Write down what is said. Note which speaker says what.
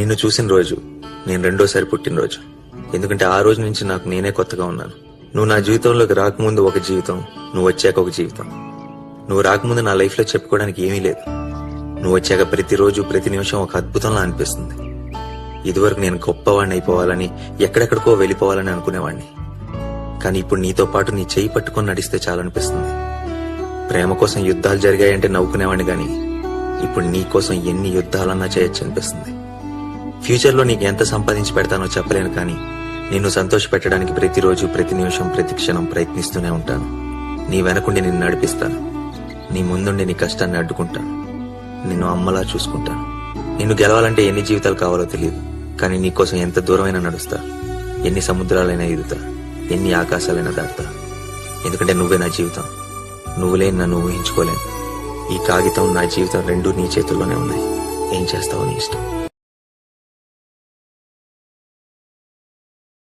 Speaker 1: నిన్ను చూసిన రోజు నేను రెండోసారి పుట్టినరోజు. ఎందుకంటే ఆ రోజు నుంచి నాకు నేనే కొత్తగా ఉన్నాను. నువ్వు నా జీవితంలోకి రాకముందు ఒక జీవితం, నువ్వు వచ్చాక ఒక జీవితం. నువ్వు రాకముందు నా లైఫ్ లో చెప్పుకోవడానికి ఏమీ లేదు. నువ్వు వచ్చాక ప్రతిరోజు ప్రతి నిమిషం ఒక అద్భుతంలా అనిపిస్తుంది. ఇదివరకు నేను గొప్పవాడిని అయిపోవాలని, ఎక్కడెక్కడికో వెళ్ళిపోవాలని అనుకునేవాడిని. కానీ ఇప్పుడు నీతో పాటు నీ చెయ్యి పట్టుకొని నడిస్తే చాలనిపిస్తుంది. ప్రేమ కోసం యుద్ధాలు జరిగాయంటే నవ్వుకునేవాడిని గాని ఇప్పుడు నీ కోసం ఎన్ని యుద్ధాలన్నా చేయొచ్చు అనిపిస్తుంది. ఫ్యూచర్ లో నీకు ఎంత సంపాదించి పెడతానో చెప్పలేను, కానీ నిన్ను సంతోష పెట్టడానికి ప్రతిరోజు ప్రతి నిమిషం ప్రతి క్షణం ప్రయత్నిస్తూనే ఉంటాను. నీ వెనకుండి నిన్ను నడిపిస్తాను. నీ ముందుండి నీ కష్టాన్ని అడ్డుకుంటాను. నిన్ను అమ్మలా చూసుకుంటాను. నిన్ను గెలవాలంటే ఎన్ని జీవితాలు కావాలో తెలియదు, కానీ నీకోసం ఎంత దూరమైనా నడుస్తా, ఎన్ని సముద్రాలైనా ఎదుగుతా, ఎన్ని ఆకాశాలైనా దాటుతా. ఎందుకంటే నువ్వే నా జీవితం. నువ్వు లేని నన్ను ఊహించుకోలేను. ఈ కాగితం నా జీవితం రెండూ నీ చేతుల్లోనే ఉన్నాయి. ఏం చేస్తావో నీ ఇష్టం.